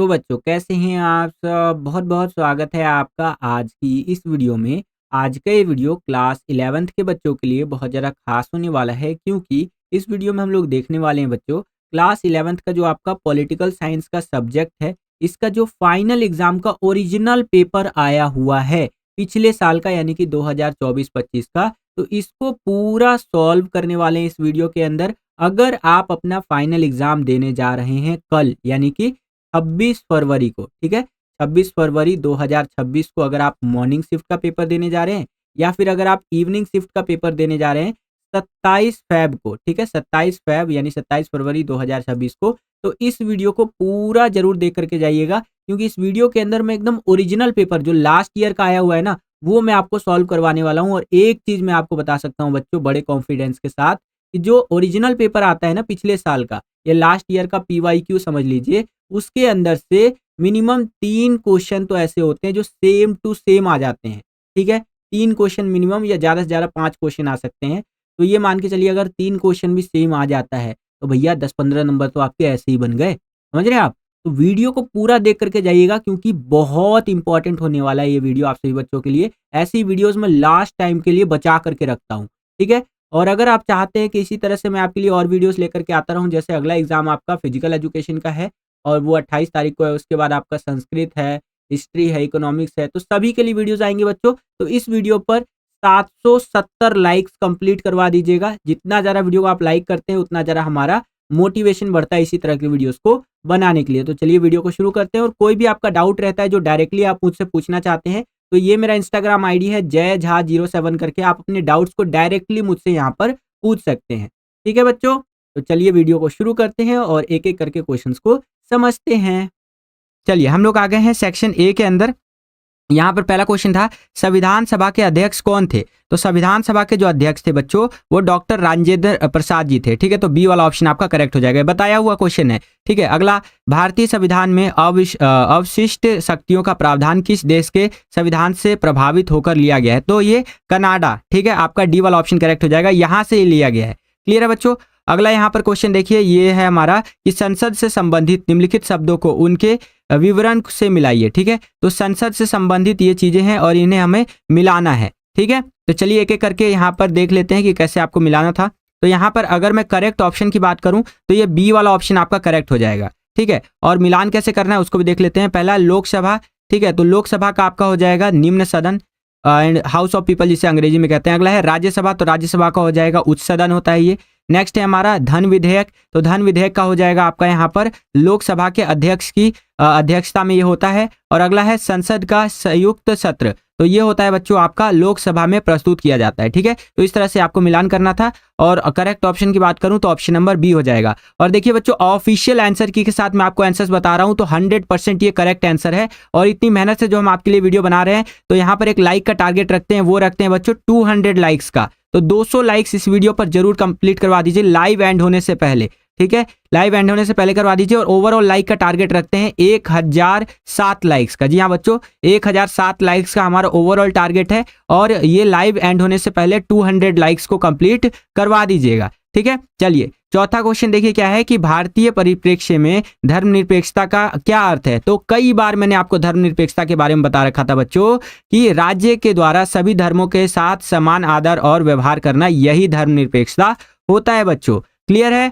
तो बच्चों कैसे हैं आप सब? बहुत बहुत स्वागत है आपका आज की इस वीडियो में। आज का ये वीडियो क्लास 11th के बच्चों के लिए बहुत ज़्यादा खास होने वाला है, क्योंकि इस वीडियो में हम लोग देखने वाले हैं बच्चों क्लास 11th का जो आपका पॉलिटिकल साइंस का सब्जेक्ट है, इसका जो फाइनल एग्जाम का ओरिजिनल पेपर आया हुआ है पिछले साल का, यानी कि 2024-25 का। तो इसको पूरा सॉल्व करने वाले हैं इस वीडियो के अंदर। अगर आप अपना फाइनल एग्जाम देने जा रहे हैं कल, यानी कि 26 फरवरी को, ठीक है, 26 फरवरी 2026 को अगर आप मॉर्निंग शिफ्ट का पेपर देने जा रहे हैं, या फिर अगर आप इवनिंग शिफ्ट का पेपर देने जा रहे हैं 27 फेब को, ठीक है, 27 फेब यानी 27 फरवरी 2026 को, तो इस वीडियो को पूरा जरूर देख करके जाइएगा, क्योंकि इस वीडियो के अंदर मैं एकदम ओरिजिनल पेपर जो लास्ट ईयर का आया हुआ है ना, वो मैं आपको सॉल्व करवाने वाला हूँ। और एक चीज मैं आपको बता सकता हूँ बच्चों बड़े कॉन्फिडेंस के साथ, कि जो ओरिजिनल पेपर आता है ना पिछले साल का, या लास्ट ईयर का PYQ समझ लीजिए, उसके अंदर से मिनिमम 3 क्वेश्चन तो ऐसे होते हैं जो सेम टू सेम आ जाते हैं। ठीक है, 3 क्वेश्चन मिनिमम, या ज़्यादा से ज़्यादा 5 क्वेश्चन आ सकते हैं। तो ये मान के चलिए अगर 3 क्वेश्चन भी सेम आ जाता है तो भैया 10-15 नंबर तो आपके ऐसे ही बन गए। समझ रहे हैं आप? तो वीडियो को पूरा देख करके जाइएगा, क्योंकि बहुत इंपॉर्टेंट होने वाला है ये वीडियो आप सभी बच्चों के लिए। ऐसी वीडियोस मैं लास्ट टाइम के लिए बचा करके रखता हूँ। ठीक है, और अगर आप चाहते हैं कि इसी तरह से मैं आपके लिए और वीडियोस लेकर के आता रहूं, जैसे अगला एग्जाम आपका फिजिकल एजुकेशन का है और वो 28 तारीख को है, उसके बाद आपका संस्कृत है, हिस्ट्री है, इकोनॉमिक्स है, तो सभी के लिए वीडियोस आएंगे बच्चों। तो इस वीडियो पर 770 लाइक्स कंप्लीट करवा दीजिएगा। जितना ज़्यादा वीडियो को आप लाइक करते हैं उतना ज़्यादा हमारा मोटिवेशन बढ़ता है इसी तरह के वीडियोस को बनाने के लिए। तो चलिए वीडियो को शुरू करते हैं। और कोई भी आपका डाउट रहता है जो डायरेक्टली आप मुझसे पूछना चाहते हैं, तो ये मेरा इंस्टाग्राम आईडी है जय झा 07 करके, आप अपने डाउट्स को डायरेक्टली मुझसे यहाँ पर पूछ सकते हैं। ठीक है बच्चों, तो चलिए वीडियो को शुरू करते हैं और एक एक करके क्वेश्चंस को समझते हैं। चलिए हम लोग आ गए हैं सेक्शन ए के अंदर। यहाँ पर पहला क्वेश्चन था, संविधान सभा के अध्यक्ष कौन थे? तो संविधान सभा के जो अध्यक्ष थे बच्चों वो डॉक्टर राजेंद्र प्रसाद जी थे। ठीक है, तो बी वाला ऑप्शन आपका करेक्ट हो जाएगा, बताया हुआ क्वेश्चन है। ठीक है, अगला, भारतीय संविधान में अवशिष्ट शक्तियों का प्रावधान किस देश के संविधान से प्रभावित होकर लिया गया है? तो ये कनाडा। ठीक है, आपका डी वाला ऑप्शन करेक्ट हो जाएगा, यहाँ से लिया गया है। क्लियर है बच्चों? अगला यहाँ पर क्वेश्चन देखिए, ये है हमारा कि संसद से संबंधित निम्नलिखित शब्दों को उनके विवरण से मिलाइए। ठीक है, तो संसद से संबंधित ये चीजें हैं और इन्हें हमें मिलाना है। ठीक है, तो चलिए एक एक करके यहाँ पर देख लेते हैं कि कैसे आपको मिलाना था। तो यहाँ पर अगर मैं करेक्ट ऑप्शन की बात करूं तो ये बी वाला ऑप्शन आपका करेक्ट हो जाएगा। ठीक है, और मिलान कैसे करना है उसको भी देख लेते हैं। पहला लोकसभा, ठीक है, तो लोकसभा का आपका हो जाएगा निम्न सदन एंड हाउस ऑफ पीपल जिसे अंग्रेजी में कहते हैं। अगला है राज्यसभा, तो राज्यसभा का हो जाएगा उच्च सदन होता है ये। नेक्स्ट है हमारा धन विधेयक, तो धन विधेयक का हो जाएगा आपका यहाँ पर लोकसभा के अध्यक्ष की अध्यक्षता में ये होता है। और अगला है संसद का संयुक्त सत्र, तो ये होता है बच्चों आपका लोकसभा में प्रस्तुत किया जाता है। ठीक है, तो इस तरह से आपको मिलान करना था। और करेक्ट ऑप्शन की बात करूं तो ऑप्शन नंबर बी हो जाएगा। और देखिए बच्चों, ऑफिशियल आंसर की के साथ मैं आपको आंसर्स बता रहा हूं, तो 100% ये करेक्ट आंसर है। और इतनी मेहनत से जो हम आपके लिए वीडियो बना रहे हैं, तो यहाँ पर एक लाइक का टारगेट रखते हैं, वो रखते हैं बच्चों 200 लाइक्स का। तो 200 लाइक्स इस वीडियो पर जरूर कंप्लीट करवा दीजिए लाइव एंड होने से पहले। ठीक है, लाइव एंड होने से पहले करवा दीजिए। और ओवरऑल लाइक का टारगेट रखते हैं 1007 लाइक्स का। जी हाँ बच्चों, 1007 लाइक्स का हमारा ओवरऑल टारगेट है। और ये लाइव एंड होने से पहले 200 लाइक्स को कंप्लीट करवा दीजिएगा। ठीक है, चलिए चौथा क्वेश्चन देखिए क्या है कि भारतीय परिप्रेक्ष्य में धर्मनिरपेक्षता का क्या अर्थ है? तो कई बार मैंने आपको धर्मनिरपेक्षता के बारे में बता रखा था बच्चों कि राज्य के द्वारा सभी धर्मों के साथ समान आदर और व्यवहार करना, यही धर्मनिरपेक्षता होता है बच्चों। क्लियर है?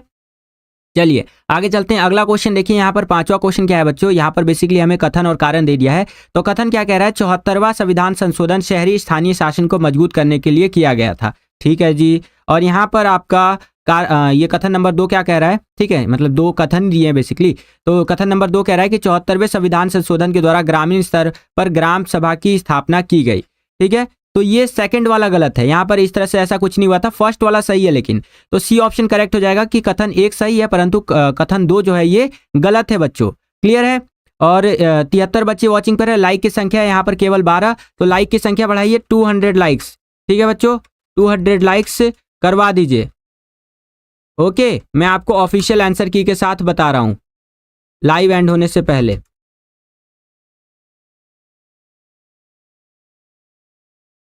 चलिए आगे चलते हैं। अगला क्वेश्चन देखिए, यहाँ पर पांचवा क्वेश्चन क्या है बच्चों, यहाँ पर बेसिकली हमें कथन और कारण दे दिया है। तो कथन क्या कह रहा है, 74वां संविधान संशोधन शहरी स्थानीय शासन को मजबूत करने के लिए किया गया था। ठीक है जी, और यहाँ पर आपका ये कथन नंबर 2 क्या कह रहा है? ठीक है, मतलब 2 कथन दिए हैं बेसिकली। तो कथन नंबर 2 कह रहा है कि 74वें संविधान संशोधन के द्वारा ग्रामीण स्तर पर ग्राम सभा की स्थापना की गई। ठीक है, तो ये सेकंड वाला गलत है, यहाँ पर इस तरह से ऐसा कुछ नहीं हुआ था, फर्स्ट वाला सही है। लेकिन तो सी ऑप्शन करेक्ट हो जाएगा कि कथन 1 सही है, परंतु कथन 2 जो है ये गलत है बच्चों। क्लियर है? और 73 बच्चे वॉचिंग पर है, लाइक की संख्या है यहाँ पर केवल 12, तो लाइक की संख्या बढ़ाइए 200 लाइक्स। ठीक है बच्चों, 200 लाइक्स करवा दीजिए। ओके, मैं आपको ऑफिशियल आंसर की के साथ बता रहा हूं लाइव एंड होने से पहले।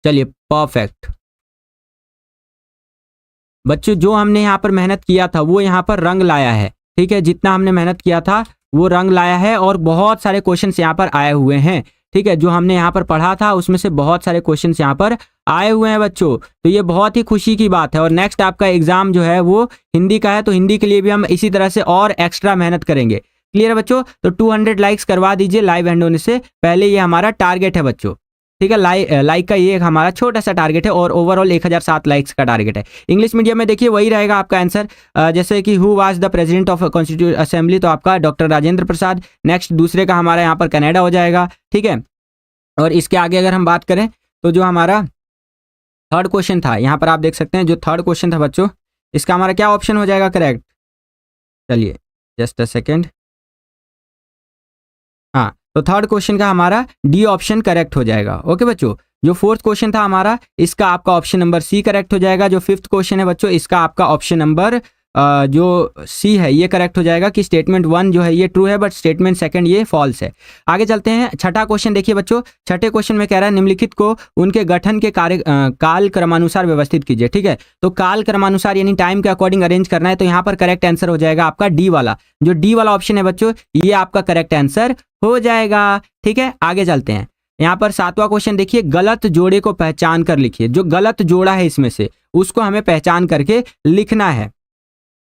चलिए परफेक्ट बच्चों, जो हमने यहाँ पर मेहनत किया था वो यहाँ पर रंग लाया है। ठीक है, जितना हमने मेहनत किया था वो रंग लाया है और बहुत सारे क्वेश्चंस यहाँ पर आए हुए हैं। ठीक है, जो हमने यहाँ पर पढ़ा था उसमें से बहुत सारे क्वेश्चंस यहाँ पर आए हुए हैं बच्चों। तो ये बहुत ही खुशी की बात है। और नेक्स्ट आपका एग्जाम जो है वो हिंदी का है, तो हिंदी के लिए भी हम इसी तरह से और एक्स्ट्रा मेहनत करेंगे। क्लियर है बच्चों? तो 200 लाइक्स करवा दीजिए लाइव एंड होने से पहले, ये हमारा टारगेट है बच्चों। ठीक है, लाइक का ये एक हमारा छोटा सा टारगेट है और ओवरऑल 1007 लाइक्स का टारगेट है। इंग्लिश मीडियम में देखिए वही रहेगा आपका आंसर। जैसे कि who was the president of constitute assembly, तो आपका डॉक्टर राजेंद्र प्रसाद। नेक्स्ट दूसरे का हमारा यहाँ पर कनाडा हो जाएगा। ठीक है, और इसके आगे अगर हम बात करें तो जो हमारा थर्ड क्वेश्चन था, यहाँ पर आप देख सकते हैं जो थर्ड क्वेश्चन था बच्चों, इसका हमारा क्या ऑप्शन हो जाएगा करेक्ट? चलिए जस्ट अ सेकेंड। हाँ, तो थर्ड क्वेश्चन का हमारा डी ऑप्शन करेक्ट हो जाएगा। ओके बच्चों, जो फोर्थ क्वेश्चन था हमारा, इसका आपका ऑप्शन नंबर सी करेक्ट हो जाएगा। जो फिफ्थ क्वेश्चन है बच्चों, इसका आपका ऑप्शन नंबर जो सी है ये करेक्ट हो जाएगा कि स्टेटमेंट 1 जो है ये ट्रू है बट स्टेटमेंट सेकंड ये फॉल्स है। आगे चलते हैं, छठा क्वेश्चन देखिए बच्चों। छठे क्वेश्चन में कह रहा है निम्नलिखित को उनके गठन के काल क्रमानुसार व्यवस्थित कीजिए। ठीक है, तो काल क्रमानुसार यानी टाइम के अकॉर्डिंग अरेंज करना है, तो यहाँ पर करेक्ट आंसर हो जाएगा आपका डी वाला। जो डी वाला ऑप्शन है बच्चों, ये आपका करेक्ट आंसर हो जाएगा। ठीक है, आगे चलते हैं। यहाँ पर सातवां क्वेश्चन देखिए, गलत जोड़े को पहचान कर लिखिए। जो गलत जोड़ा है इसमें से उसको हमें पहचान करके लिखना है,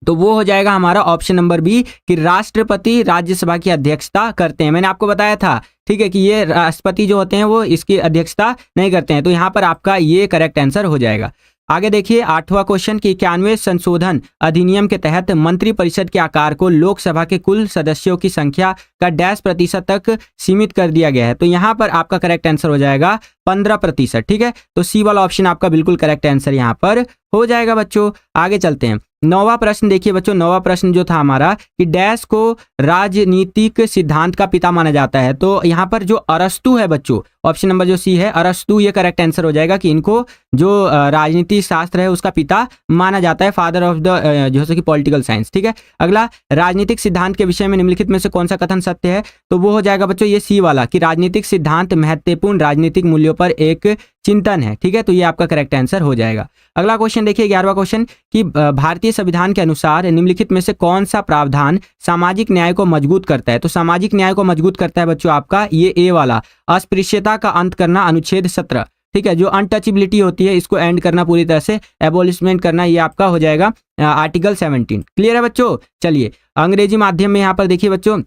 तो वो हो जाएगा हमारा ऑप्शन नंबर बी कि राष्ट्रपति राज्यसभा की अध्यक्षता करते हैं। मैंने आपको बताया था, ठीक है, कि ये राष्ट्रपति जो होते हैं वो इसकी अध्यक्षता नहीं करते हैं, तो यहाँ पर आपका ये करेक्ट आंसर हो जाएगा। आगे देखिए आठवां क्वेश्चन कि 91वें संशोधन अधिनियम के तहत मंत्रिपरिषद के आकार को लोकसभा के कुल सदस्यों की संख्या का डैश प्रतिशत तक सीमित कर दिया गया है, तो यहाँ पर आपका करेक्ट आंसर हो जाएगा 15%। ठीक है, तो सी वाला ऑप्शन आपका बिल्कुल करेक्ट आंसर यहाँ पर हो जाएगा बच्चों। आगे चलते हैं, नौवां प्रश्न देखिए बच्चों। नौवां प्रश्न जो था हमारा कि डैश को राजनीतिक सिद्धांत का पिता माना जाता है, तो यहाँ पर जो अरस्तु है बच्चों, ऑप्शन नंबर जो सी है अरस्तु, ये करेक्ट आंसर हो जाएगा कि इनको जो राजनीति शास्त्र है उसका पिता माना जाता है, फादर ऑफ द जैसे कि पॉलिटिकल साइंस। ठीक है, अगला राजनीतिक सिद्धांत के विषय में निम्नलिखित में से कौन सा कथन सत्य है, तो वो हो जाएगा बच्चों ये सी वाला कि राजनीतिक सिद्धांत महत्वपूर्ण राजनीतिक मूल्यों पर एक चिंतन है। ठीक है, तो ये आपका करेक्ट आंसर हो जाएगा। अगला क्वेश्चन देखिए 11वां क्वेश्चन कि भारतीय संविधान के अनुसार निम्नलिखित में से कौन सा प्रावधान सामाजिक न्याय को मजबूत करता है, तो सामाजिक न्याय को मजबूत करता है बच्चों आपका ये ए वाला, अस्पृश्यता का अंत करना, अनुच्छेद 17। ठीक है, जो अनटचेबिलिटी होती है इसको एंड करना, पूरी तरह से एबोलिशमेंट करना, ये आपका हो जाएगा आर्टिकल 17। क्लियर है बच्चों? चलिए अंग्रेजी माध्यम में यहाँ पर देखिए बच्चों,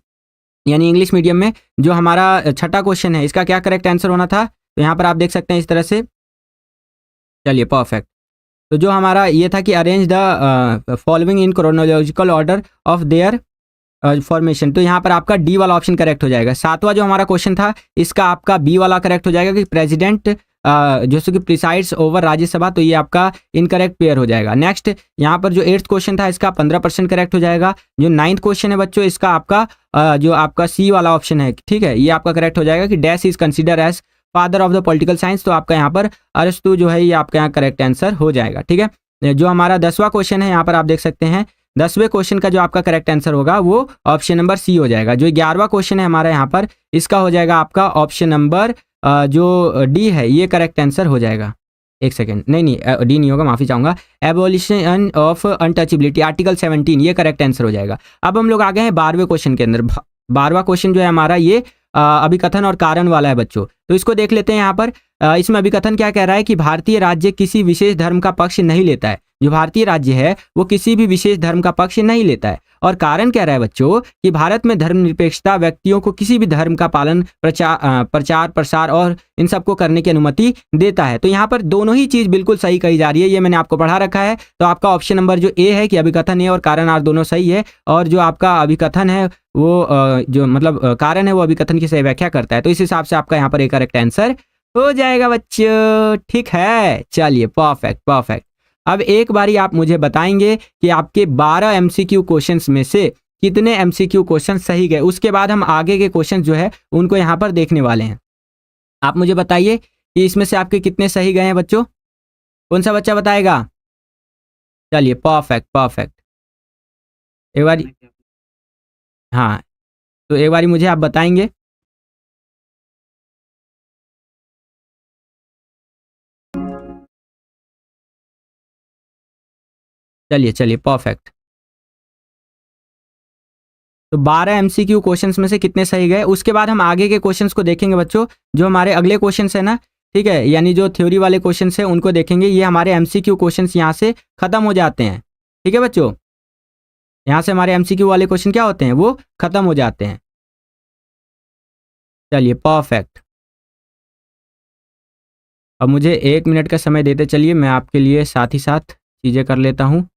यानी इंग्लिश मीडियम में जो हमारा छठा क्वेश्चन है इसका क्या करेक्ट आंसर होना था, तो यहाँ पर आप देख सकते हैं इस तरह से। चलिए परफेक्ट, तो जो हमारा ये था कि arrange the following in chronological order of their formation, तो यहाँ पर आपका डी वाला ऑप्शन करेक्ट हो जाएगा। सातवां जो हमारा क्वेश्चन था इसका आपका बी वाला करेक्ट हो जाएगा कि प्रेसिडेंट जैसे कि प्रिसाइड्स ओवर राज्यसभा, तो ये आपका इनकरेक्ट पेयर हो जाएगा। नेक्स्ट यहाँ पर जो 8th क्वेश्चन था इसका 15% करेक्ट हो जाएगा। जो 9th क्वेश्चन है बच्चों इसका आपका जो आपका सी वाला ऑप्शन है, ठीक है, ये आपका करेक्ट हो जाएगा कि dash is consider as father of the political science, तो आपका यहाँ पर अरस्तु जो है ये आपका यहाँ करेक्ट आंसर हो जाएगा। ठीक है, जो हमारा 10वां क्वेश्चन है यहाँ पर आप देख सकते हैं 10वें क्वेश्चन का जो आपका करेक्ट आंसर होगा वो ऑप्शन नंबर सी हो जाएगा। जो 11वां क्वेश्चन है हमारा यहाँ पर इसका हो जाएगा आपका ऑप्शन नंबर जो डी है ये करेक्ट आंसर हो जाएगा। एक सेकेंड, नहीं डी नहीं होगा, माफी चाहूंगा, एबोलिशन ऑफ अनटचेबिलिटी आर्टिकल 17, ये करेक्ट आंसर हो जाएगा। अब हम लोग आ गए हैं 12वें क्वेश्चन के अंदर। 12वां क्वेश्चन जो है हमारा ये अभिकथन और कारण वाला है बच्चों, तो इसको देख लेते हैं। यहाँ पर इसमें अभिकथन क्या कह रहा है कि भारतीय राज्य किसी विशेष धर्म का पक्ष नहीं लेता है। जो भारतीय राज्य है वो किसी भी विशेष धर्म का पक्ष नहीं लेता है। और कारण कह रहा है बच्चों कि भारत में धर्मनिरपेक्षता व्यक्तियों को किसी भी धर्म का पालन, प्रचार प्रसार और इन सबको करने की अनुमति देता है। तो यहाँ पर दोनों ही चीज बिल्कुल सही कही जा रही है, ये मैंने आपको पढ़ा रखा है। तो आपका ऑप्शन नंबर जो ए है कि अभिकथन ए और कारण आर दोनों सही है, और जो आपका अभिकथन है वो जो मतलब कारण है वो अभिकथन की सही व्याख्या करता है। तो इस हिसाब से आपका यहाँ पर एक करेक्ट आंसर हो जाएगा बच्चों। ठीक है, चलिए परफेक्ट परफेक्ट। अब एक बारी आप मुझे बताएंगे कि आपके 12 एमसीक्यू क्वेश्चंस में से कितने एमसीक्यू क्वेश्चन सही गए, उसके बाद हम आगे के क्वेश्चन जो है उनको यहाँ पर देखने वाले हैं। आप मुझे बताइए कि इसमें से आपके कितने सही गए हैं बच्चों, कौन सा बच्चा बताएगा? चलिए परफेक्ट परफेक्ट, एक बार, हाँ, तो एक बारी मुझे आप बताएंगे। चलिए चलिए परफेक्ट। तो 12 MCQ क्वेश्चंस में से कितने सही गए। उसके बाद हम आगे के क्वेश्चंस को देखेंगे बच्चों, जो हमारे अगले क्वेश्चंस है ना, ठीक है, यानी जो थ्योरी वाले क्वेश्चंस है उनको देखेंगे। ये हमारे MCQ क्वेश्चंस यहाँ से खत्म हो जाते हैं, ठीक है बच्चों। यहाँ से हमारे MCQ वाले क्वेश्चन क्या होते हैं, वो खत्म हो जाते हैं। चलिए परफेक्ट। अब मुझे 1 मिनट का समय देते चलिए, मैं आपके लिए साथ ही साथ चीज़ें कर लेता हूँ,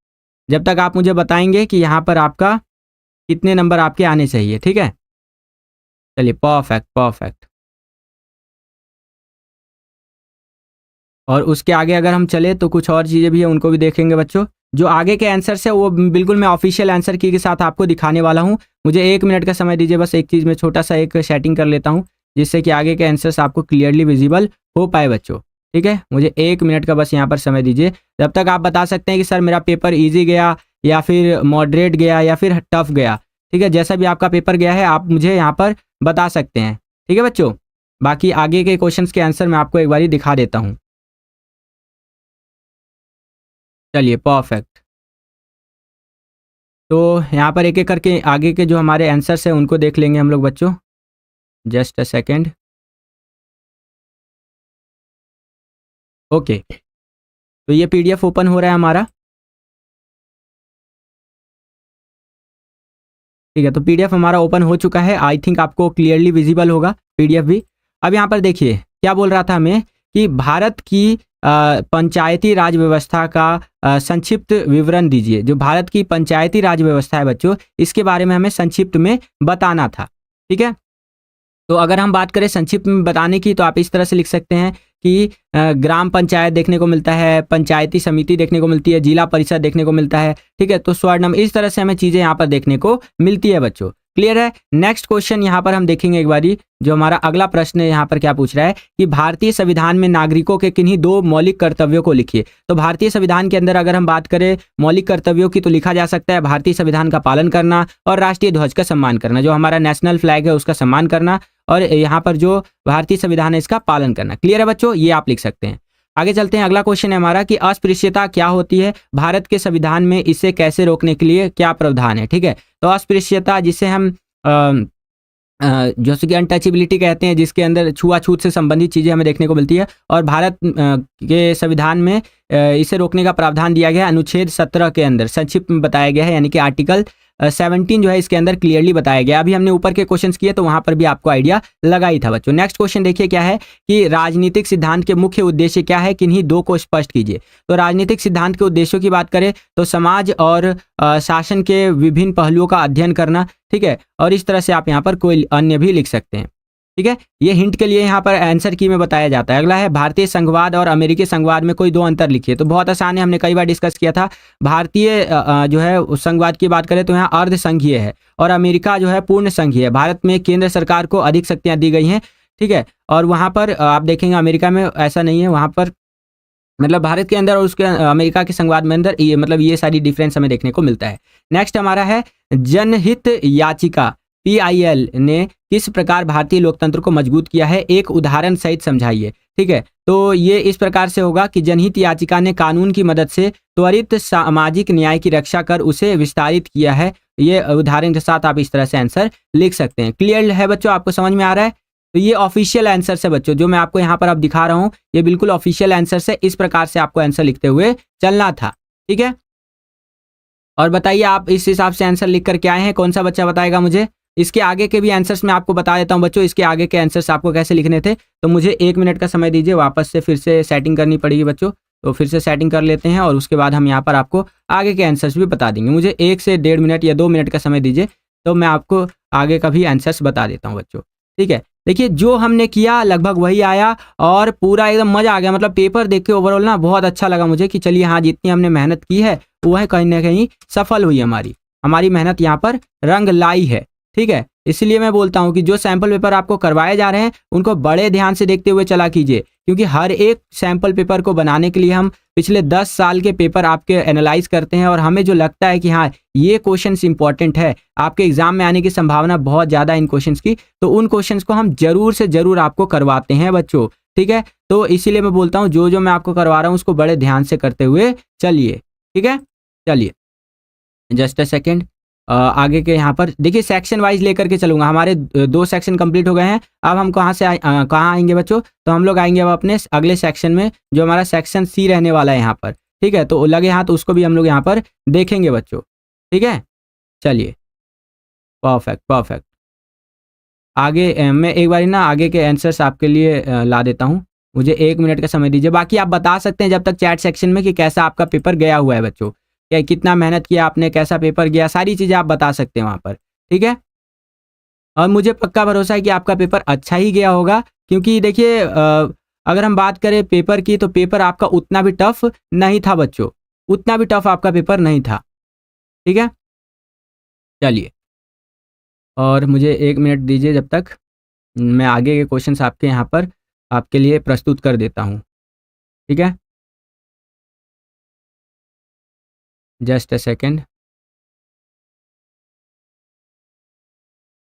जब तक आप मुझे बताएंगे कि यहाँ पर आपका कितने नंबर आपके आने चाहिए, ठीक है। चलिए परफेक्ट परफेक्ट। और उसके आगे अगर हम चले तो कुछ और चीज़ें भी है, उनको भी देखेंगे बच्चों। जो आगे के आंसर्स है वो बिल्कुल मैं ऑफिशियल आंसर की के साथ आपको दिखाने वाला हूँ। मुझे 1 मिनट का समय दीजिए, बस एक चीज़ में छोटा सा एक सेटिंग कर लेता हूँ, जिससे कि आगे के आंसर्स आपको क्लियरली विजिबल हो पाए बच्चों, ठीक है। मुझे 1 मिनट का बस यहाँ पर समय दीजिए, जब तक आप बता सकते हैं कि सर मेरा पेपर ईजी गया या फिर मॉडरेट गया या फिर टफ गया, ठीक है। जैसा भी आपका पेपर गया है आप मुझे यहाँ पर बता सकते हैं, ठीक है बच्चों। बाकी आगे के क्वेश्चन के आंसर मैं आपको एक बार दिखा देता हूँ। चलिए परफेक्ट। तो यहाँ पर एक एक करके आगे के जो हमारे आंसर्स हैं उनको देख लेंगे हम लोग बच्चों। Just a second. ओके, तो ये PDF ओपन हो रहा है हमारा, ठीक है। तो PDF हमारा ओपन हो चुका है, आई थिंक आपको क्लियरली विजिबल होगा PDF भी। अब यहाँ पर देखिए क्या बोल रहा था हमें कि भारत की पंचायती राज व्यवस्था का संक्षिप्त विवरण दीजिए। जो भारत की पंचायती राज व्यवस्था है बच्चों, इसके बारे में हमें संक्षिप्त में बताना था, ठीक है। तो अगर हम बात करें संक्षिप्त में बताने की, तो आप इस तरह से लिख सकते हैं कि ग्राम पंचायत देखने को मिलता है, पंचायती समिति देखने को मिलती है, जिला परिषद देखने को मिलता है, ठीक है। तो स्वर्णम, इस तरह से हमें चीज़ें यहाँ पर देखने को मिलती है बच्चों। क्लियर है। नेक्स्ट क्वेश्चन यहाँ पर हम देखेंगे एक बारी। जो हमारा अगला प्रश्न है यहाँ पर क्या पूछ रहा है कि भारतीय संविधान में नागरिकों के किन्हीं 2 मौलिक कर्तव्यों को लिखिए। तो भारतीय संविधान के अंदर अगर हम बात करें मौलिक कर्तव्यों की, तो लिखा जा सकता है भारतीय संविधान का पालन करना और राष्ट्रीय ध्वज का सम्मान करना, जो हमारा नेशनल फ्लैग है उसका सम्मान करना, और यहाँ पर जो भारतीय संविधान है इसका पालन करना। क्लियर है बच्चों, ये आप लिख सकते हैं। आगे चलते हैं, अगला क्वेश्चन है हमारा कि अस्पृश्यता क्या होती है, भारत के संविधान में इसे कैसे रोकने के लिए क्या प्रावधान है, ठीक है। तो अस्पृश्यता जिसे हम जैसे कि अनटचेबिलिटी कहते हैं, जिसके अंदर छुआछूत से संबंधित चीज़ें हमें देखने को मिलती है, और भारत के संविधान में इसे रोकने का प्रावधान दिया गया है अनुच्छेद 17 के अंदर, संक्षिप्त में बताया गया है, यानी कि आर्टिकल 17 जो है इसके अंदर क्लियरली बताया गया। अभी हमने ऊपर के क्वेश्चंस किए तो वहां पर भी आपको आइडिया लगा ही था बच्चों। नेक्स्ट क्वेश्चन देखिए क्या है कि राजनीतिक सिद्धांत के मुख्य उद्देश्य क्या है, किन्हीं 2 को स्पष्ट कीजिए। तो राजनीतिक सिद्धांत के उद्देश्यों की बात करें तो समाज और शासन के विभिन्न पहलुओं का अध्ययन करना, ठीक है। और इस तरह से आप यहाँ पर कोई अन्य भी लिख सकते हैं, ठीक है। ये हिंट के लिए यहाँ पर आंसर की में बताया जाता है। अगला है भारतीय संघवाद और अमेरिकी संघवाद में कोई 2 अंतर लिखिए। तो बहुत आसान है, हमने कई बार डिस्कस किया था। भारतीय जो है उस संघवाद की बात करें तो यहाँ अर्ध संघीय है, और अमेरिका जो है पूर्ण संघीय है। भारत में केंद्र सरकार को अधिक शक्तियाँ दी गई हैं, ठीक है। और वहाँ पर आप देखेंगे अमेरिका में ऐसा नहीं है, वहाँ पर मतलब भारत के अंदर और उसके अमेरिका के संघवाद में अंदर ये मतलब ये सारी डिफरेंस हमें देखने को मिलता है। नेक्स्ट हमारा है जनहित याचिका PIL ने किस प्रकार भारतीय लोकतंत्र को मजबूत किया है, एक उदाहरण सहित समझाइए, ठीक है। तो ये इस प्रकार से होगा कि जनहित याचिका ने कानून की मदद से त्वरित सामाजिक न्याय की रक्षा कर उसे विस्तारित किया है। ये उदाहरण के साथ आप इस तरह से आंसर लिख सकते हैं। क्लियर है बच्चों, आपको समझ में आ रहा है। तो ये ऑफिशियल आंसर है बच्चों, जो मैं आपको यहाँ पर अब दिखा रहा हूँ, ये बिल्कुल ऑफिशियल आंसर है। इस प्रकार से आपको आंसर लिखते हुए चलना था, ठीक है। और बताइए आप इस हिसाब से आंसर लिख कर के आए हैं, कौन सा बच्चा बताएगा मुझे। इसके आगे के भी आंसर्स मैं आपको बता देता हूं बच्चों, इसके आगे के आंसर्स आपको कैसे लिखने थे। तो मुझे 1 मिनट का समय दीजिए, वापस से फिर से सेटिंग करनी पड़ेगी बच्चों। तो फिर से सेटिंग कर लेते हैं और उसके बाद हम यहाँ पर आपको आगे के आंसर्स भी बता देंगे। मुझे 1 से 1.5 मिनट या 2 मिनट का समय दीजिए, तो मैं आपको आगे का भी आंसर्स बता देता हूँ बच्चों, ठीक है। देखिए जो हमने किया लगभग वही आया, और पूरा एकदम मजा आ गया। मतलब पेपर देख के ओवरऑल ना बहुत अच्छा लगा मुझे कि चलिए हाँ, जितनी हमने मेहनत की है वह कहीं ना कहीं सफल हुई। हमारी मेहनत यहाँ पर रंग लाई है, ठीक है। इसलिए मैं बोलता हूँ कि जो सैंपल पेपर आपको करवाए जा रहे हैं उनको बड़े ध्यान से देखते हुए चला कीजिए, क्योंकि हर एक सैंपल पेपर को बनाने के लिए हम पिछले 10 साल के पेपर आपके एनालाइज करते हैं, और हमें जो लगता है कि हाँ ये क्वेश्चंस इंपॉर्टेंट है, आपके एग्जाम में आने की संभावना बहुत ज़्यादा इन क्वेश्चंस की, तो उन क्वेश्चंस को हम जरूर से जरूर आपको करवाते हैं बच्चों, ठीक है। तो इसीलिए मैं बोलता हूँ जो मैं आपको करवा रहा हूँ उसको बड़े ध्यान से करते हुए चलिए, ठीक है। चलिए जस्ट अ सेकेंड। आगे के यहाँ पर देखिए सेक्शन वाइज लेकर के चलूँगा। हमारे 2 सेक्शन कंप्लीट हो गए हैं। अब हम कहाँ से कहाँ आएँगे बच्चों? तो हम लोग आएँगे अब अपने अगले सेक्शन में, जो हमारा सेक्शन सी रहने वाला है यहाँ पर, ठीक है? तो लगे हाथ उसको भी हम लोग यहाँ पर देखेंगे बच्चों, ठीक है? चलिए, परफेक्ट, परफेक्ट। आगे मैं एक बारी ना आगे के आंसर्स आपके लिए ला देता हूँ। मुझे 1 मिनट का समय दीजिए। बाकी आप बता सकते हैं जब तक चैट सेक्शन में कि कैसा आपका पेपर गया हुआ है बच्चों। क्या कितना मेहनत किया आपने, कैसा पेपर गया, सारी चीज़ें आप बता सकते हैं वहाँ पर, ठीक है? और मुझे पक्का भरोसा है कि आपका पेपर अच्छा ही गया होगा, क्योंकि देखिए अगर हम बात करें पेपर की, तो पेपर आपका उतना भी टफ नहीं था बच्चों, उतना भी टफ आपका पेपर नहीं था, ठीक है? चलिए, और मुझे 1 मिनट दीजिए जब तक मैं आगे के क्वेश्चंस आपके यहाँ पर आपके लिए प्रस्तुत कर देता हूँ, ठीक है? Just a second.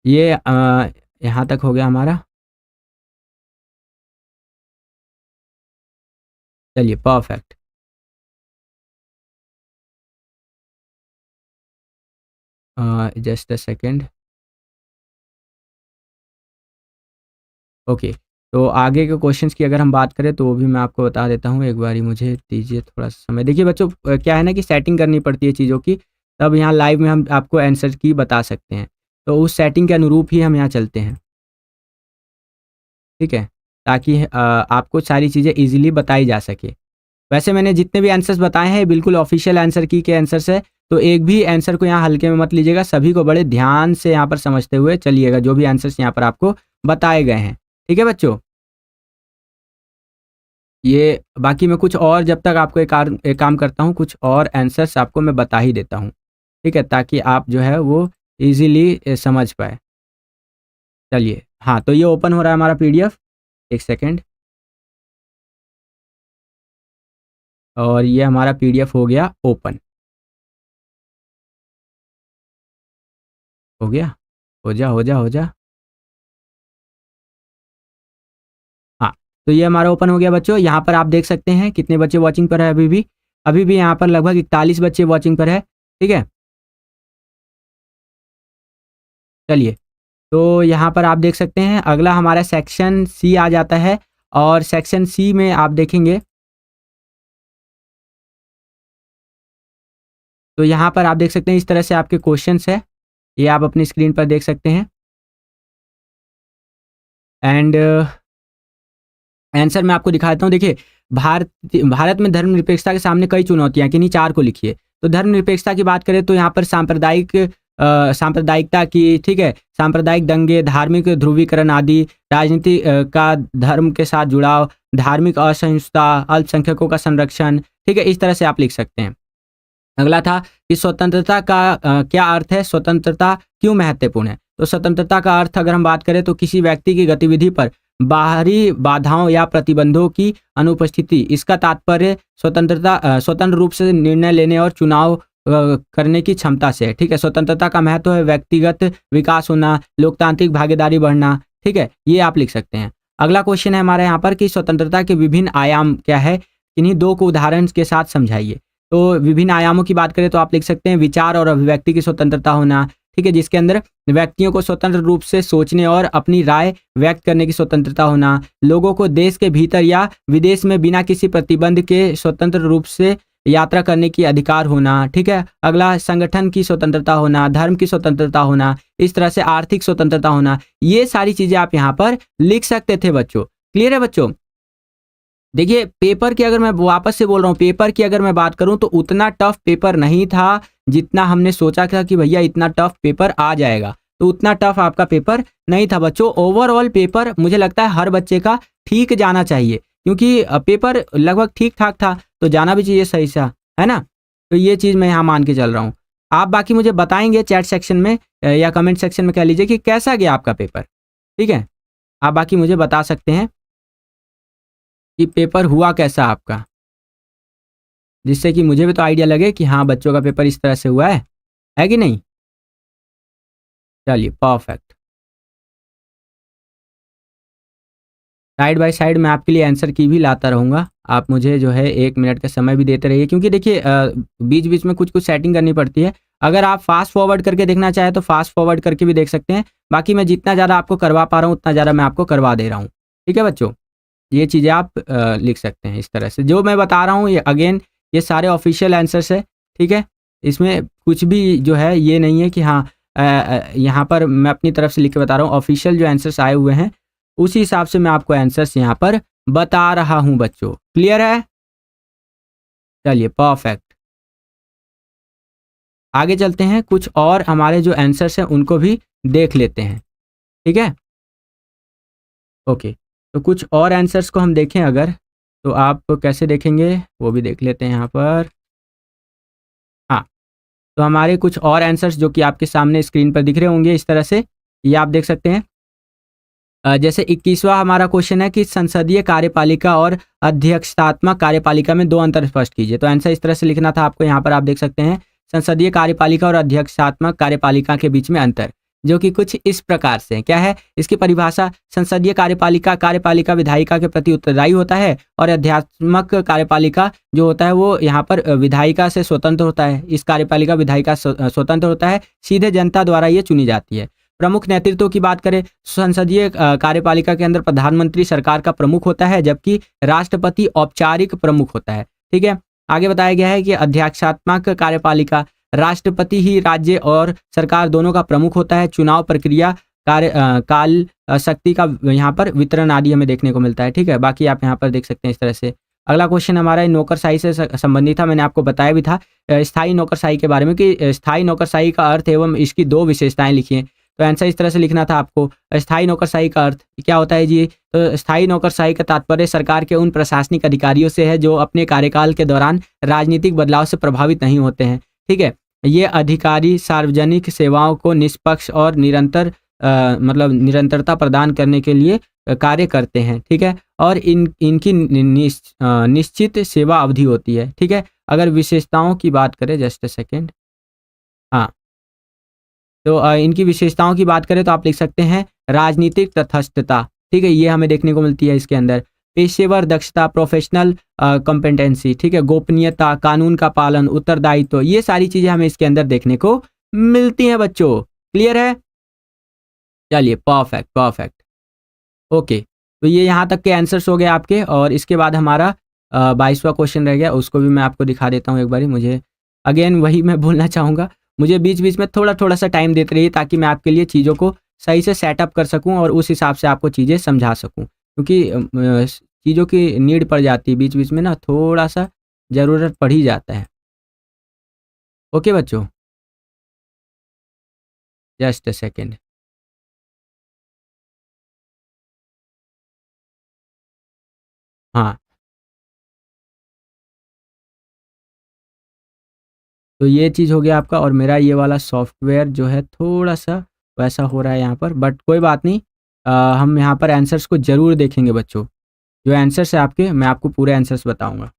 ये यहाँ तक हो गया हमारा। चलिए, perfect. Just a second. Okay, तो आगे के क्वेश्चंस की अगर हम बात करें तो वो भी मैं आपको बता देता हूँ। एक बारी मुझे दीजिए थोड़ा-सा समय। देखिए बच्चों, क्या है ना कि सेटिंग करनी पड़ती है चीज़ों की, तब यहाँ लाइव में हम आपको आंसर की बता सकते हैं। तो उस सेटिंग के अनुरूप ही हम यहाँ चलते हैं, ठीक है? ताकि आपको सारी चीज़ें ईज़िली बताई जा सके। वैसे मैंने जितने भी आंसर्स बताए हैं बिल्कुल ऑफिशियल आंसर की के आंसर्स है, तो एक भी आंसर को यहाँ हल्के में मत लीजिएगा, सभी को बड़े ध्यान से यहाँ पर समझते हुए चलिएगा, जो भी आंसर्स यहाँ पर आपको बताए गए हैं। ठीक है बच्चों? ये बाकी मैं कुछ और जब तक आपको एक काम करता हूँ, कुछ और आंसर्स आपको मैं बता ही देता हूँ। ठीक है? ताकि आप जो है वो ईज़िली समझ पाएँ। चलिए, हाँ, तो ये ओपन हो रहा है हमारा पीडीएफ, 1 सेकंड। और ये हमारा पीडीएफ हो गया ओपन। हो गया? हो जा, हो जा, हो जा। हाँ, तो ये हमारा ओपन हो गया बच्चों। यहाँ पर आप देख सकते हैं कितने बच्चे वॉचिंग पर है अभी भी। अभी भी यहाँ पर लगभग 41 बच्चे वॉचिंग पर है। ठीक है? चलिए, तो यहाँ पर आप देख सकते हैं अगला हमारा सेक्शन सी आ जाता है, और सेक्शन सी में आप देखेंगे तो यहाँ पर आप देख सकते हैं इस तरह से आपके क्वेश्चंस है। ये आप अपनी स्क्रीन पर देख सकते हैं। एंड आंसर मैं आपको दिखा देता हूँ। देखिए, भारत भारत में धर्मनिरपेक्षता के सामने कई चुनौतियाँ, किन्हीं 4 को लिखिए। तो धर्मनिरपेक्षता की बात करें तो यहाँ पर सांप्रदायिकता की, ठीक है? सांप्रदायिक दंगे, धार्मिक ध्रुवीकरण आदि, राजनीति का धर्म के साथ जुड़ाव, धार्मिक असहिष्णुता, अल्पसंख्यकों का संरक्षण, ठीक है? इस तरह से आप लिख सकते हैं। अगला था कि स्वतंत्रता का क्या अर्थ है? स्वतंत्रता क्यों महत्वपूर्ण है? तो स्वतंत्रता का अर्थ अगर हम बात करें तो किसी व्यक्ति की गतिविधि पर बाहरी बाधाओं या प्रतिबंधों की अनुपस्थिति। इसका तात्पर्य स्वतंत्र रूप से निर्णय लेने और चुनाव करने की क्षमता से है। ठीक है? स्वतंत्रता का महत्व है व्यक्तिगत विकास होना, लोकतांत्रिक भागीदारी बढ़ना। ठीक है? ये आप लिख सकते हैं। अगला क्वेश्चन है हमारे यहाँ पर कि स्वतंत्रता के विभिन्न आयाम क्या है? इन्हीं 2 को उदाहरण के साथ समझाइए। तो विभिन्न आयामों की बात करें तो आप लिख सकते हैं विचार और अभिव्यक्ति की स्वतंत्रता होना, ठीक है? जिसके अंदर व्यक्तियों को स्वतंत्र रूप से सोचने और अपनी राय व्यक्त करने की स्वतंत्रता होना, लोगों को देश के भीतर या विदेश में बिना किसी प्रतिबंध के स्वतंत्र रूप से यात्रा करने की अधिकार होना, ठीक है? अगला संगठन की स्वतंत्रता होना, धर्म की स्वतंत्रता होना, इस तरह से आर्थिक स्वतंत्रता होना। ये सारी चीज़ें आप यहाँ पर लिख सकते थे बच्चों। क्लियर है बच्चों? देखिए, पेपर की अगर मैं वापस से बोल रहा हूँ, पेपर की अगर मैं बात करूँ तो उतना टफ पेपर नहीं था, जितना हमने सोचा था कि भैया इतना टफ पेपर आ जाएगा। तो उतना टफ आपका पेपर नहीं था बच्चों। ओवरऑल पेपर मुझे लगता है हर बच्चे का ठीक जाना चाहिए, क्योंकि पेपर लगभग ठीक-ठाक था, तो जाना भी चाहिए सही सा, है ना? तो ये चीज़ मैं यहाँ मान के चल रहा हूँ। आप बाकी मुझे बताएँगे चैट सेक्शन में या कमेंट सेक्शन में कह लीजिए कि कैसा गया आपका पेपर, ठीक है? आप बाकी मुझे बता सकते हैं कि पेपर हुआ कैसा आपका? जिससे कि मुझे भी तो आइडिया लगे कि हाँ, बच्चों का पेपर इस तरह से हुआ है कि नहीं? चलिए, परफेक्ट। साइड बाय साइड मैं आपके लिए आंसर की भी लाता रहूँगा। आप मुझे जो है 1 मिनट का समय भी देते रहिए, क्योंकि देखिए बीच-बीच में कुछ-कुछ सेटिंग करनी पड़ती है। अगर आप फ़ास्ट फॉरवर्ड करके देखना चाहें तो फ़ास्ट फॉरवर्ड करके भी देख सकते हैं। बाकी मैं जितना ज़्यादा आपको करवा पा रहा हूँ उतना ज़्यादा मैं आपको करवा दे रहा हूँ। ठीक है बच्चों? ये चीज़ें आप लिख सकते हैं इस तरह से। जो मैं बता रहा हूँ ये अगेन ये सारे ऑफ़िशियल आंसर्स हैं, ठीक है? इसमें कुछ भी जो है ये नहीं है कि हाँ यहाँ पर मैं अपनी तरफ से लिख के बता रहा हूँ। ऑफ़िशियल जो आंसर्स आए हुए हैं उसी हिसाब से मैं आपको आंसर्स यहाँ पर बता रहा हूँ बच्चों। क्लियर है? चलिए परफेक्ट। आगे चलते हैं, कुछ और हमारे जो आंसर्स हैं उनको भी देख लेते हैं। ठीक है? ओके। तो कुछ और आंसर्स को हम देखें अगर, तो आप कैसे देखेंगे वो भी देख लेते हैं यहाँ पर। हाँ, तो हमारे कुछ और आंसर्स जो कि आपके सामने स्क्रीन पर दिख रहे होंगे इस तरह से, ये आप देख सकते हैं। जैसे 21वां हमारा क्वेश्चन है कि संसदीय कार्यपालिका और अध्यक्षतात्मक कार्यपालिका में 2 अंतर स्पष्ट कीजिए। तो आंसर इस तरह से लिखना था आपको, यहाँ पर आप देख सकते हैं संसदीय कार्यपालिका और अध्यक्षतात्मक कार्यपालिका के बीच में अंतर, जो कि कुछ इस प्रकार से है। क्या है इसकी परिभाषा? संसदीय कार्यपालिका कार्यपालिका विधायिका के प्रति उत्तरदायी होता है और अध्यात्मक कार्यपालिका जो होता है वो यहाँ पर विधायिका से स्वतंत्र होता है। इस कार्यपालिका विधायिका स्वतंत्र होता है, सीधे जनता द्वारा ये चुनी जाती है। प्रमुख नेतृत्व की बात करें, संसदीय कार्यपालिका के अंदर प्रधानमंत्री सरकार का प्रमुख होता है, जबकि राष्ट्रपति औपचारिक प्रमुख होता है। ठीक है? आगे बताया गया है कि अध्यक्षात्मक कार्यपालिका राष्ट्रपति ही राज्य और सरकार दोनों का प्रमुख होता है। चुनाव प्रक्रिया काल शक्ति का यहाँ पर वितरण आदि हमें देखने को मिलता है। ठीक है? बाकी आप यहाँ पर देख सकते हैं इस तरह से। अगला क्वेश्चन हमारा नौकरशाही से संबंधित था, मैंने आपको बताया भी था स्थायी नौकरशाही के बारे में कि स्थायी नौकरशाही का अर्थ एवं इसकी 2 विशेषताएं लिखिए। तो आंसर इस तरह से लिखना था आपको। स्थायी नौकरशाही का अर्थ क्या होता है जी? तो स्थायी नौकरशाही का तात्पर्य सरकार के उन प्रशासनिक अधिकारियों से है जो अपने कार्यकाल के दौरान राजनीतिक बदलाव से प्रभावित नहीं होते हैं। ठीक है? ये अधिकारी सार्वजनिक सेवाओं को निष्पक्ष और निरंतर मतलब निरंतरता प्रदान करने के लिए कार्य करते हैं। ठीक है? और इनकी निश्चित सेवा अवधि होती है। ठीक है? अगर विशेषताओं की बात करें, जस्ट अ सेकेंड। हाँ, तो इनकी विशेषताओं की बात करें तो आप लिख सकते हैं राजनीतिक तटस्थता। ठीक है? ये हमें देखने को मिलती है इसके अंदर। पेशेवर दक्षता, प्रोफेशनल कॉम्पिटेंसी, ठीक है? गोपनीयता, कानून का पालन, उत्तरदायित्व, ये सारी चीज़ें हमें इसके अंदर देखने को मिलती हैं बच्चों। क्लियर है? चलिए परफेक्ट, परफेक्ट। ओके, तो ये यहाँ तक के आंसर्स हो गए आपके, और इसके बाद हमारा 22वां क्वेश्चन रह गया, उसको भी मैं आपको दिखा देता हूँ एक बारी। मुझे अगेन वही मैं बोलना चाहूँगा, मुझे बीच-बीच में थोड़ा-थोड़ा सा टाइम देते रहिए ताकि मैं आपके लिए चीज़ों को सही से सेटअप कर सकूँ और उस हिसाब से आपको चीज़ें समझा सकूँ। क्योंकि चीज़ों की नीड पड़ जाती है बीच-बीच में ना, थोड़ा-सा ज़रूरत पड़ ही जाता है। ओके बच्चों? Just a second. हाँ, तो ये चीज़ हो गया आपका, और मेरा ये वाला सॉफ्टवेयर जो है थोड़ा-सा वैसा हो रहा है यहाँ पर, बट कोई बात नहीं। हम यहाँ पर आंसर्स को ज़रूर देखेंगे बच्चों। जो आंसर्स है आपके, मैं आपको पूरे आंसर्स बताऊँगा।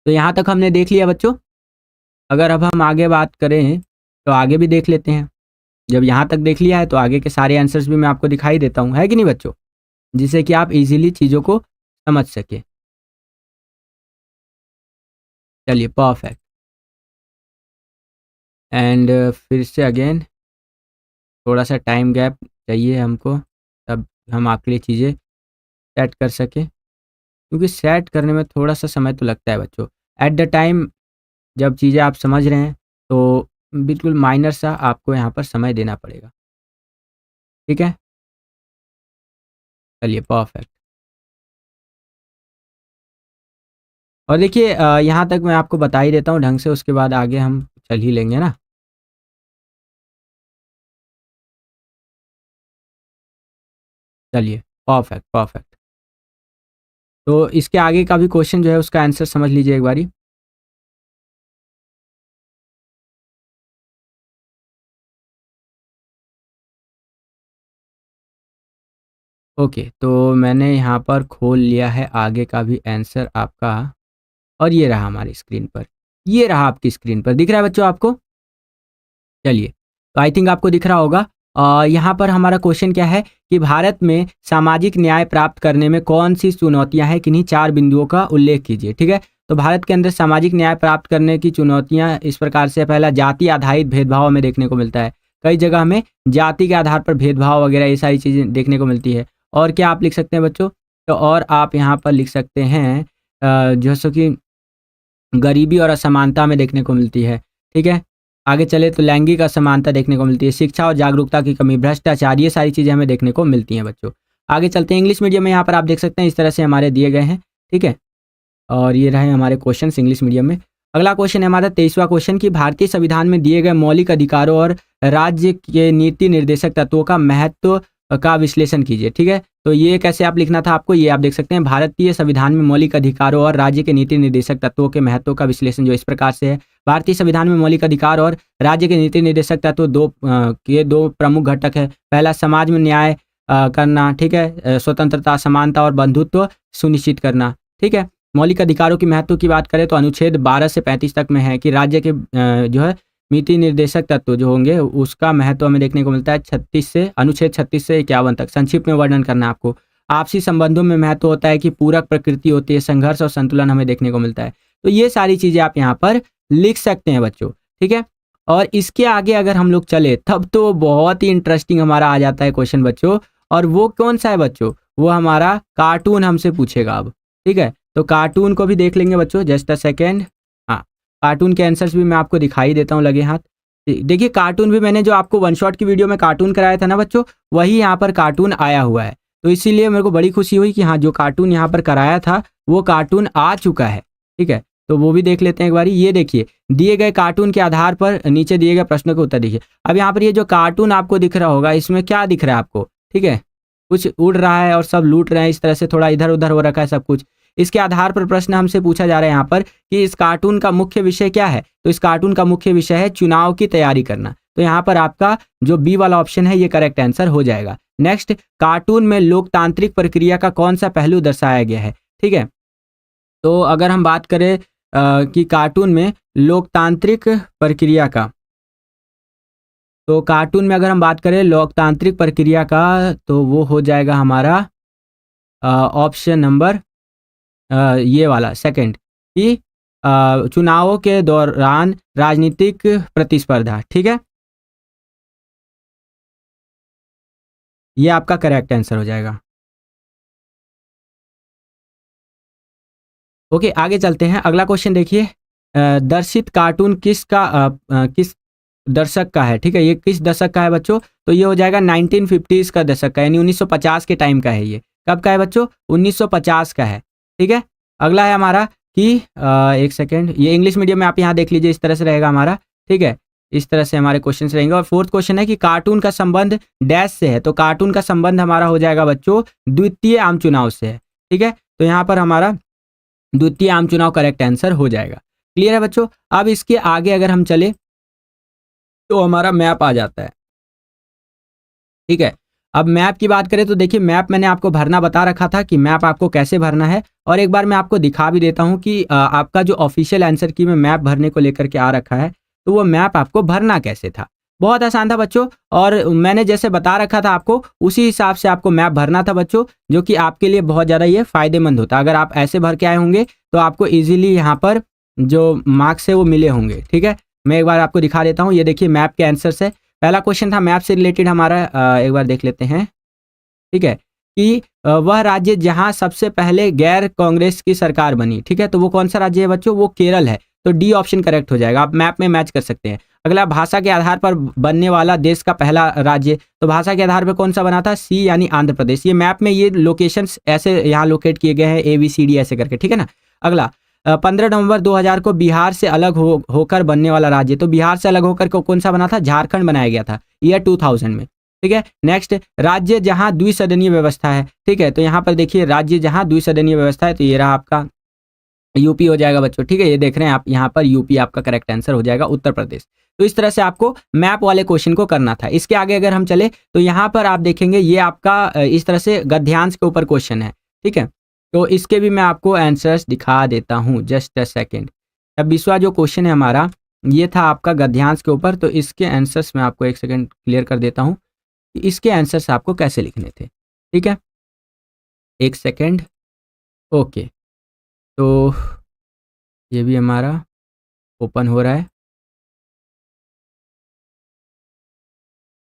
तो यहाँ तक हमने देख लिया बच्चों। अगर अब हम आगे बात करें, तो आगे भी देख लेते हैं। जब यहाँ तक देख लिया है, तो आगे के सारे आंसर्स भी मैं आपको दिखाई देता हूँ, है कि नहीं बच्चों? जिससे कि आप इज़िली चीज़ों को समझ सकें। चलिए परफेक्ट। एंड फिर से अगेन थोड़ा-सा टाइम गैप चाहिए हमको, तब हम आपके लिए चीज़ें सेट कर सकें। क्योंकि सेट करने में थोड़ा-सा समय तो लगता है बच्चों। एट द टाइम जब चीज़ें आप समझ रहे हैं, तो बिल्कुल माइनर सा आपको यहाँ पर समय देना पड़ेगा। ठीक है? चलिए परफेक्ट। और देखिए यहाँ तक मैं आपको बता ही देता हूँ ढंग से, उसके बाद आगे हम चल ही लेंगे ना। चलिए परफेक्ट, परफेक्ट। तो इसके आगे का भी क्वेश्चन जो है उसका आंसर समझ लीजिए एक बारी। ओके, तो मैंने यहाँ पर खोल लिया है आगे का भी आंसर आपका, और ये रहा हमारी स्क्रीन पर। ये रहा आपकी स्क्रीन पर, दिख रहा है बच्चों आपको? चलिए, तो आई थिंक आपको दिख रहा होगा। यहाँ पर हमारा क्वेश्चन क्या है कि भारत में सामाजिक न्याय प्राप्त करने में कौन सी चुनौतियां हैं, किन्हीं 4 बिंदुओं का उल्लेख कीजिए। ठीक है, तो भारत के अंदर सामाजिक न्याय प्राप्त करने की चुनौतियां इस प्रकार से, पहला जाति आधारित भेदभाव हमें देखने को मिलता है। कई जगह हमें जाति के आधार पर भेदभाव वगैरह ये सारी चीज़ें देखने को मिलती है। और क्या आप लिख सकते हैं बच्चों, तो और आप यहाँ पर लिख सकते हैं जैसे कि गरीबी और असमानता में देखने को मिलती है। ठीक है, आगे चले तो लैंगिक असमानता देखने को मिलती है, शिक्षा और जागरूकता की कमी, भ्रष्टाचार, ये सारी चीज़ें हमें देखने को मिलती हैं बच्चों। आगे चलते हैं इंग्लिश मीडियम में, यहाँ पर आप देख सकते हैं इस तरह से हमारे दिए गए हैं। ठीक है, और ये रहे हमारे क्वेश्चन इंग्लिश मीडियम में। अगला क्वेश्चन है हमारा 23वां क्वेश्चन कि भारतीय संविधान में दिए गए मौलिक अधिकारों और राज्य के नीति निर्देशक तत्वों का महत्व का विश्लेषण कीजिए। ठीक है, तो ये कैसे आप लिखना था आपको, ये आप देख सकते हैं, भारतीय संविधान में मौलिक अधिकारों और राज्य के नीति निर्देशक तत्वों के महत्व का विश्लेषण जो इस प्रकार से है। भारतीय संविधान में मौलिक अधिकार और राज्य के नीति निर्देशक तत्व दो प्रमुख घटक है। पहला, समाज में न्याय करना। ठीक है, स्वतंत्रता, समानता और बंधुत्व सुनिश्चित करना। ठीक है, मौलिक अधिकारों की महत्व की बात करें तो अनुच्छेद 12 से 35 तक में है कि राज्य के जो है नीति निर्देशक तत्व जो होंगे उसका महत्व हमें देखने को मिलता है अनुच्छेद 36 से 51 तक। संक्षिप्त में वर्णन करना है आपको। आपसी संबंधों में महत्व होता है कि पूरक प्रकृति होती है, संघर्ष और संतुलन हमें देखने को मिलता है। तो ये सारी चीजें आप यहाँ पर लिख सकते हैं बच्चों। ठीक है, और इसके आगे अगर हम लोग चले तब तो बहुत ही इंटरेस्टिंग हमारा आ जाता है क्वेश्चन बच्चों। और वो कौन सा है बच्चों, वो हमारा कार्टून हमसे पूछेगा अब। ठीक है, तो कार्टून को भी देख लेंगे बच्चों, जस्ट अ सेकेंड। हाँ, कार्टून के आंसर्स भी मैं आपको दिखाई देता हूँ लगे हाथ। देखिए, कार्टून भी मैंने जो आपको वन शॉट की वीडियो में कार्टून कराया था ना बच्चों, वही यहाँ पर कार्टून आया हुआ है। तो इसीलिए मेरे को बड़ी खुशी हुई कि हाँ, जो कार्टून यहाँ पर कराया था वो कार्टून आ चुका है। ठीक है, तो वो भी देख लेते हैं एक बारी। ये देखिए, दिए गए कार्टून के आधार पर नीचे दिए गए प्रश्नों के उत्तर देखिए। अब यहाँ पर ये जो कार्टून आपको दिख रहा होगा, इसमें क्या दिख रहा है आपको, ठीक है, कुछ उड़ रहा है और सब लूट रहे हैं, इस तरह से थोड़ा इधर उधर हो रखा है सब कुछ। इसके आधार पर प्रश्न हमसे पूछा जा रहा है यहाँ पर कि इस कार्टून का मुख्य विषय क्या है। तो इस कार्टून का मुख्य विषय है चुनाव की तैयारी करना। तो यहाँ पर आपका जो बी वाला ऑप्शन है ये करेक्ट आंसर हो जाएगा। नेक्स्ट, कार्टून में लोकतांत्रिक प्रक्रिया का कौन सा पहलू दर्शाया गया है। ठीक है, तो अगर हम बात करें कि कार्टून में लोकतांत्रिक प्रक्रिया का, तो कार्टून में अगर हम बात करें लोकतांत्रिक प्रक्रिया का, तो वो हो जाएगा हमारा ऑप्शन नंबर ये वाला सेकंड, कि चुनावों के दौरान राजनीतिक प्रतिस्पर्धा। ठीक है, ये आपका करेक्ट आंसर हो जाएगा। ओके, आगे चलते हैं। अगला क्वेश्चन देखिए, दर्शित कार्टून किस दशक का है। ठीक है, ये किस दशक का है बच्चों, तो ये हो जाएगा 1950s का दशक का, यानी 1950 के टाइम का है। ये कब का है बच्चों, 1950 का है। ठीक है, अगला है हमारा कि एक सेकेंड, ये इंग्लिश मीडियम में आप यहाँ देख लीजिए, इस तरह से रहेगा हमारा। ठीक है, इस तरह से हमारे क्वेश्चन रहेंगे। और फोर्थ क्वेश्चन है कि कार्टून का संबंध डैश से है। तो कार्टून का संबंध हमारा हो जाएगा बच्चों द्वितीय आम चुनाव से है। ठीक है, तो यहाँ पर हमारा द्वितीय आम चुनाव करेक्ट आंसर हो जाएगा। क्लियर है बच्चों। अब इसके आगे अगर हम चले तो हमारा मैप आ जाता है। ठीक है, अब मैप की बात करें तो देखिए, मैप मैंने आपको भरना बता रखा था कि मैप आपको कैसे भरना है। और एक बार मैं आपको दिखा भी देता हूं कि आपका जो ऑफिशियल आंसर की में मैप भरने को लेकर के आ रखा है, तो वो मैप आपको भरना कैसे था। बहुत आसान था बच्चों, और मैंने जैसे बता रखा था आपको उसी हिसाब से आपको मैप भरना था बच्चों, जो कि आपके लिए बहुत ज़्यादा ये फायदेमंद होता। अगर आप ऐसे भर के आए होंगे तो आपको ईजिली यहाँ पर जो मार्क्स है वो मिले होंगे। ठीक है, मैं एक बार आपको दिखा देता हूँ। ये देखिए मैप के आंसर्स है। पहला क्वेश्चन था मैप से रिलेटेड हमारा, एक बार देख लेते हैं। ठीक है, कि वह राज्य जहां सबसे पहले गैर कांग्रेस की सरकार बनी। ठीक है, तो वो कौन सा राज्य है बच्चों, वो केरल है। तो डी ऑप्शन करेक्ट हो जाएगा। आप मैप में मैच कर सकते हैं। अगला, भाषा के आधार पर बनने वाला देश का पहला राज्य। तो भाषा के आधार पर कौन सा बना था, सी यानी आंध्र प्रदेश। ये मैप में ये लोकेशंस ऐसे यहाँ लोकेट किए गए हैं, ABCD ऐसे करके। ठीक है ना। अगला, 15 नवंबर 2000 को बिहार से अलग होकर बनने वाला राज्य। तो बिहार से अलग होकर कौन सा बना था, झारखंड बनाया गया था ईयर 2000 में। ठीक है, नेक्स्ट, राज्य जहां द्विसदनीय व्यवस्था है। ठीक है, तो यहाँ पर देखिए राज्य जहां द्विसदनीय व्यवस्था है, तो ये रहा आपका यूपी हो जाएगा बच्चों। ठीक है, ये देख रहे हैं आप यहाँ पर यूपी आपका करेक्ट आंसर हो जाएगा, उत्तर प्रदेश। तो इस तरह से आपको मैप वाले क्वेश्चन को करना था। इसके आगे अगर हम चले तो यहाँ पर आप देखेंगे ये आपका इस तरह से गद्यांश के ऊपर क्वेश्चन है। ठीक है, तो इसके भी मैं आपको आंसर्स दिखा देता हूँ, जस्ट अ सेकेंड। 26वां जो क्वेश्चन है हमारा, ये था आपका गद्यांश के ऊपर। तो इसके आंसर्स मैं आपको एक सेकंड क्लियर कर देता हूँ कि इसके आंसर्स आपको कैसे लिखने थे। ठीक है, एक सेकंड। ओके, तो ये भी हमारा ओपन हो रहा है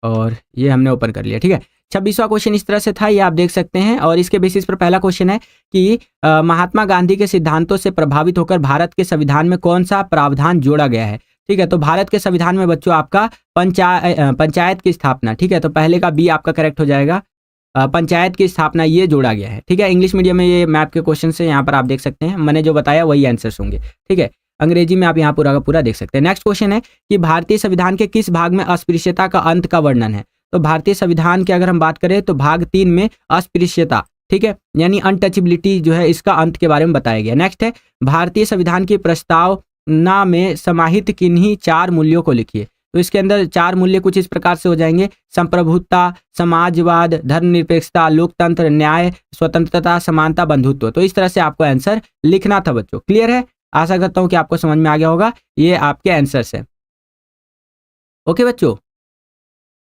और ये हमने ओपन कर लिया। ठीक है, 26वां क्वेश्चन इस तरह से था, ये आप देख सकते हैं। और इसके बेसिस पर पहला क्वेश्चन है कि महात्मा गांधी के सिद्धांतों से प्रभावित होकर भारत के संविधान में कौन सा प्रावधान जोड़ा गया है। ठीक है, तो भारत के संविधान में बच्चों आपका पंचायत की स्थापना। ठीक है, तो पहले का बी आपका करेक्ट हो जाएगा। पंचायत की स्थापना ये जोड़ा गया है। ठीक है, इंग्लिश मीडियम में ये मैप के क्वेश्चन से यहाँ पर आप देख सकते हैं, मैंने जो बताया वही आंसर्स होंगे। ठीक है, अंग्रेजी में आप यहाँ पूरा का पूरा देख सकते हैं। नेक्स्ट क्वेश्चन है कि भारतीय संविधान के किस भाग में अस्पृश्यता का अंत का वर्णन है। तो भारतीय संविधान की अगर हम बात करें तो भाग 3 में अस्पृश्यता, ठीक है, यानी अनटचेबिलिटी जो है, इसका अंत के बारे में बताया गया। नेक्स्ट है भारतीय संविधान की प्रस्तावना में समाहित किन्हीं 4 मूल्यों को लिखिए। तो इसके अंदर 4 मूल्य कुछ इस प्रकार से हो जाएंगे: संप्रभुता, समाजवाद, धर्मनिरपेक्षता, लोकतंत्र, न्याय, स्वतंत्रता, समानता, बंधुत्व। तो इस तरह से आपको आंसर लिखना था बच्चों। क्लियर है? आशा करता हूं कि आपको समझ में आ गया होगा। ये आपके आंसर्स है। ओके बच्चों,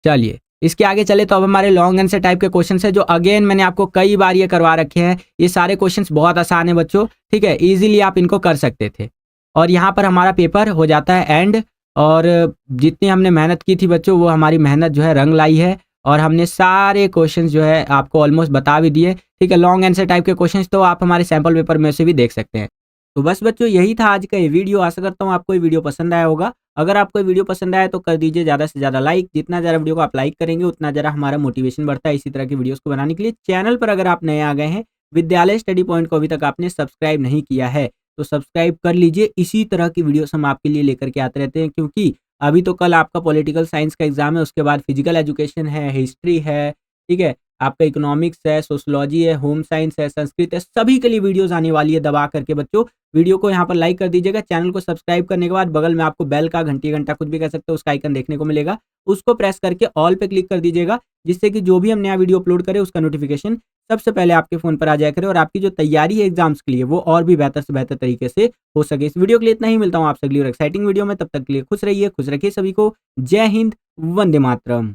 चलिए इसके आगे चले। तो अब हमारे लॉन्ग आंसर टाइप के क्वेश्चन है, जो अगेन मैंने आपको कई बार ये करवा रखे हैं। ये सारे क्वेश्चंस बहुत आसान है बच्चों। ठीक है, इजीली आप इनको कर सकते थे। और यहाँ पर हमारा पेपर हो जाता है एंड। और जितनी हमने मेहनत की थी बच्चों, वो हमारी मेहनत जो है रंग लाई है। और हमने सारे क्वेश्चंस जो है आपको ऑलमोस्ट बता भी दिए। ठीक है, लॉन्ग आंसर टाइप के क्वेश्चंस तो आप हमारे सैंपल पेपर में से भी देख सकते हैं। तो बस बच्चों, यही था आज का ये वीडियो। आशा करता हूँ आपको ये वीडियो पसंद आया होगा। अगर आपको ये वीडियो पसंद आया तो कर दीजिए ज़्यादा से ज़्यादा लाइक। जितना ज़्यादा वीडियो को आप लाइक करेंगे उतना ज़्यादा हमारा मोटिवेशन बढ़ता है इसी तरह की वीडियोस को बनाने के लिए। चैनल पर अगर आप नए आ गए हैं, विद्यालय स्टडी पॉइंट को अभी तक आपने सब्सक्राइब नहीं किया है, तो सब्सक्राइब कर लीजिए। इसी तरह की वीडियोस हम आपके लिए लेकर के आते रहते हैं, क्योंकि अभी तो कल आपका पॉलिटिकल साइंस का एग्जाम है, उसके बाद फिजिकल एजुकेशन है, हिस्ट्री है, ठीक है, आपका इकोनॉमिक्स है, सोशियोलॉजी है, होम साइंस है, संस्कृत है, सभी के लिए वीडियोस आने वाली है। दबा करके बच्चों वीडियो को यहाँ पर लाइक कर दीजिएगा। चैनल को सब्सक्राइब करने के बाद बगल में आपको बेल का घंटी घंटा कुछ भी कह सकते हो उसका आइकन देखने को मिलेगा, उसको प्रेस करके ऑल पे क्लिक कर दीजिएगा, जिससे कि जो भी हम नया वीडियो अपलोड करें उसका नोटिफिकेशन सबसे पहले आपके फोन पर आ जाया करे और आपकी जो तैयारी है एग्जाम्स के लिए वो और भी बेहतर से बेहतर तरीके से हो सके। इस वीडियो के लिए इतना ही, मिलता हूँ आपसे अगली और एक्साइटिंग वीडियो में। तब तक के लिए खुश रहिए, खुश रखिए सभी को। जय हिंद, वंदे मातरम।